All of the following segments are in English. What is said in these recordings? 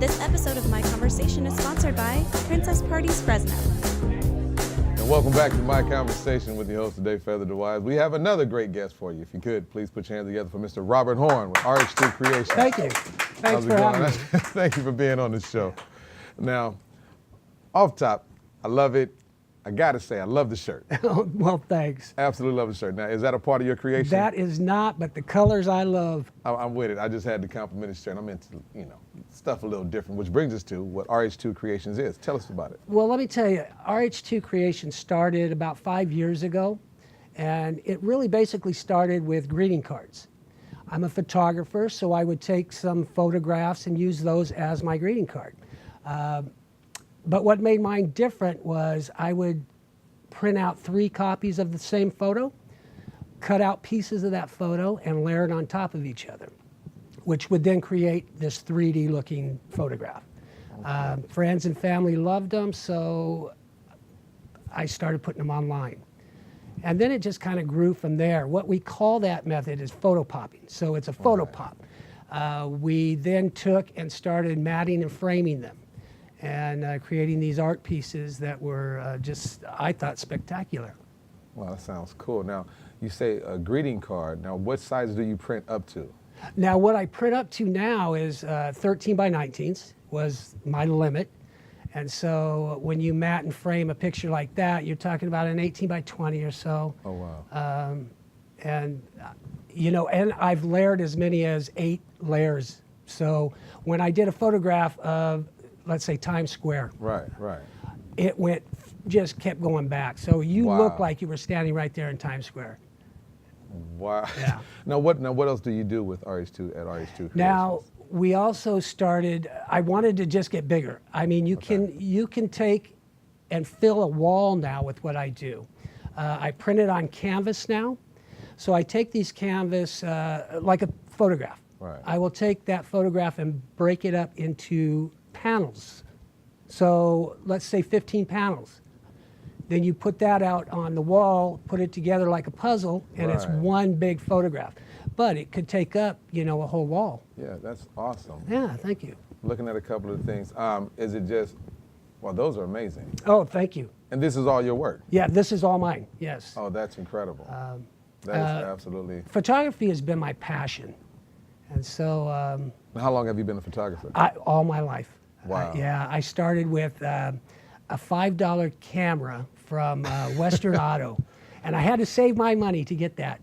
This episode of My Conversation is sponsored by Princess Parties Fresno. And welcome back to My Conversation with your host today, Feather the Wise. We have another great guest for you. If you could, please put your hands together for Mr. Robert Horne with RH2 Creations. Thank you. Thanks for having me. Thank you for being on the show. Now, off top, I love it. I gotta say, I love the shirt. Well, thanks. Absolutely love the shirt. Now, is that a part of your creation? That is not, but the colors I love. I'm with it. I just had to compliment the shirt. I'm into, stuff a little different, which brings us to what RH2 Creations is. Tell us about it. Well, let me tell you, RH2 Creations started about 5 years ago, and it really basically started with greeting cards. I'm a photographer, so I would take some photographs and use those as my greeting card. But what made mine different was I would print out 3 copies of the same photo, cut out pieces of that photo, and layer it on top of each other, which would then create this 3D looking photograph. Okay. Friends and family loved them, so I started putting them online. And then it just kind of grew from there. What we call that method is photopopping. So it's a photo pop. We then took and started matting and framing them, and creating these art pieces that were just, I thought, spectacular. Well, that sounds cool. Now, you say a greeting card. Now, what size do you print up to? Now, what I print up to now is 13 by 19s was my limit. And so when you mat and frame a picture like that, you're talking about an 18 by 20 or so. Oh, wow. And I've layered as many as 8 layers. So when I did a photograph of, let's say, Times Square. Right. It just kept going back. So you look like you were standing right there in Times Square. Wow. Yeah. Now what else do you do with RH2 at RH2 Creations? Now, we also started, I wanted to just get bigger. I mean, you can take and fill a wall now with what I do. I print it on canvas now. So I take these canvas, like a photograph. Right. I will take that photograph and break it up into panels. So let's say 15 panels. Then you put that out on the wall, put it together like a puzzle, and it's one big photograph. But it could take up, a whole wall. Yeah, that's awesome. Yeah, thank you. Looking at a couple of things, is it just, well, those are amazing. Oh, thank you. And this is all your work? Yeah, this is all mine, yes. Oh, that's incredible. That is absolutely. Photography has been my passion. And so. How long have you been a photographer? All my life. Wow. I started with a $5 camera from Western Auto, and I had to save my money to get that.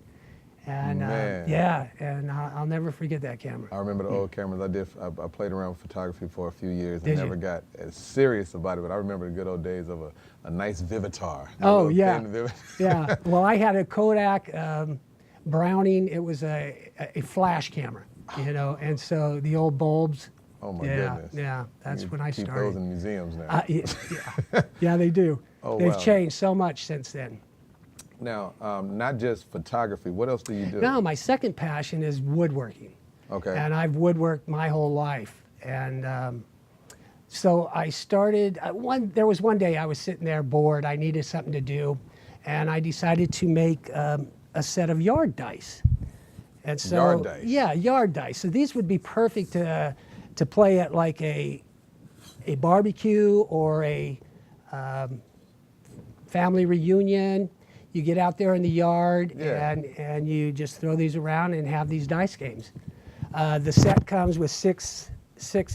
And and I'll never forget that camera. I remember the old cameras. I played around with photography for a few years and Did never you? got as serious about it, but I remember the good old days of a nice Vivitar. Oh, yeah. Yeah. Well, I had a Kodak Browning. It was a flash camera, and so the old bulbs. Oh my goodness. Yeah, that's when I keep started. Those in museums now. Yeah, they do. Oh, They've wow. changed so much since then. Now, not just photography, what else do you do? No, my second passion is woodworking. Okay. And I've woodworked my whole life. And so I started, there was one day I was sitting there bored, I needed something to do, and I decided to make a set of yard dice. And so, yard dice? Yeah, yard dice. So these would be perfect to play at like a barbecue or a family reunion. You get out there in the yard and you just throw these around and have these dice games. The set comes with six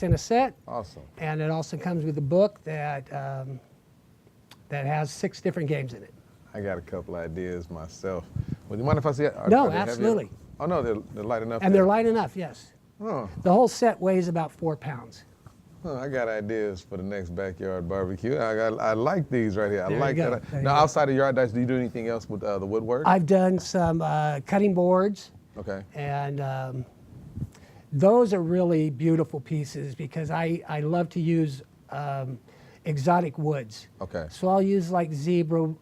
in a set. Awesome. And it also comes with a book that has 6 different games in it. I got a couple ideas myself. Would you mind if I see it? No, absolutely. Oh no, they're light enough. And they're light enough, yes. Oh. The whole set weighs about 4 pounds. Oh, I got ideas for the next backyard barbecue. I like these right here. I like that. Now, outside of yard dice, do you do anything else with the woodwork? I've done some cutting boards. Okay. And those are really beautiful pieces because I love to use exotic woods. Okay. So I'll use like zebra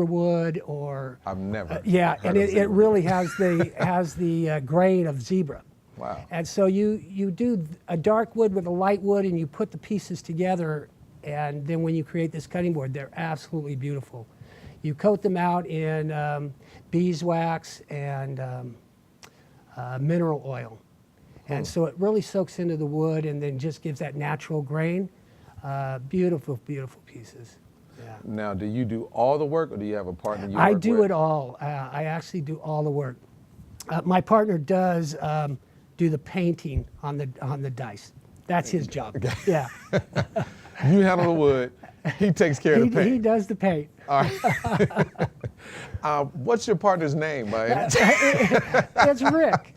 wood or. I've never. Heard and it really has the grain of zebra. Wow. And so you do a dark wood with a light wood and you put the pieces together, and then when you create this cutting board, they're absolutely beautiful. You coat them out in beeswax and mineral oil. And so it really soaks into the wood and then just gives that natural grain. Beautiful, beautiful pieces. Yeah. Now, do you do all the work, or do you have a partner you I work do with? it all. I actually do all the work. My partner does do the painting on the dice. That's his job. Yeah. You handle the wood. He takes care of the paint. He does the paint. All right. What's your partner's name, man? That's Rick.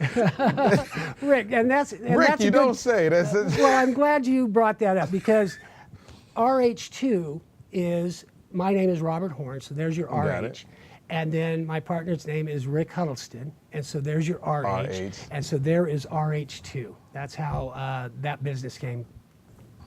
Rick, and that's Rick. You don't say. That's it. Well, I'm glad you brought that up because RH2 is, my name is Robert Horne, so there's your Got RH. it. And then my partner's name is Rick Huddleston, and so there's your RH. RH. And so there is RH2. That's how that business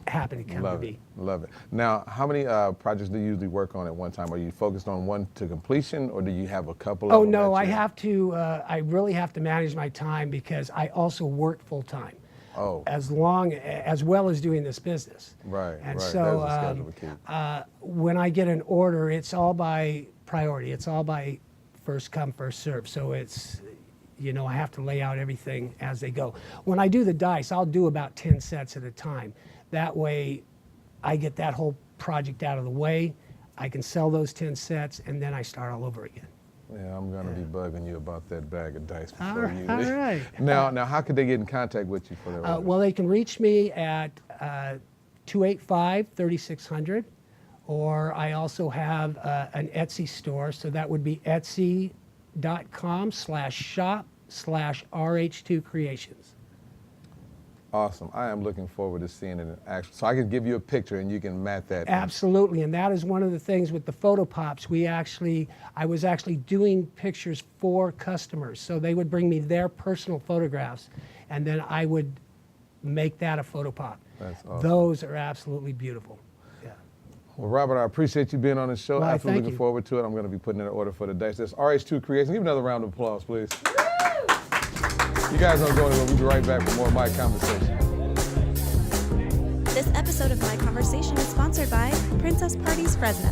happened to come to be. Love it. Now, how many projects do you usually work on at one time? Are you focused on one to completion, or do you have a couple of Oh them no, that I you- have to. I really have to manage my time because I also work full time. Oh. As well as doing this business. Right, And right. so That's the schedule we keep. when I get an order, it's all by priority. It's all by first come, first serve. So it's, I have to lay out everything as they go. When I do the dice, I'll do about 10 sets at a time. That way I get that whole project out of the way. I can sell those 10 sets and then I start all over again. Yeah, I'm gonna be bugging you about that bag of dice All before you leave. right. Now, how could they get in contact with you for their order? Well, they can reach me at 285-3600, or I also have an Etsy store, so that would be etsy.com/shop/RH2 Creations. Awesome. I am looking forward to seeing it in action. So I can give you a picture and you can mat that. Absolutely, and that is one of the things with the photo pops. I was actually doing pictures for customers, so they would bring me their personal photographs, and then I would make that a photo pop. That's awesome. Those are absolutely beautiful. Yeah. Well, Robert, I appreciate you being on the show. Well, Absolutely thank looking you. forward to it. I'm going to be putting in an order for the dice. That's RH2 Creations. Give another round of applause, please. You guys don't go anywhere. We'll be right back for more of My Conversation. This episode of My Conversation is sponsored by Princess Parties Fresno.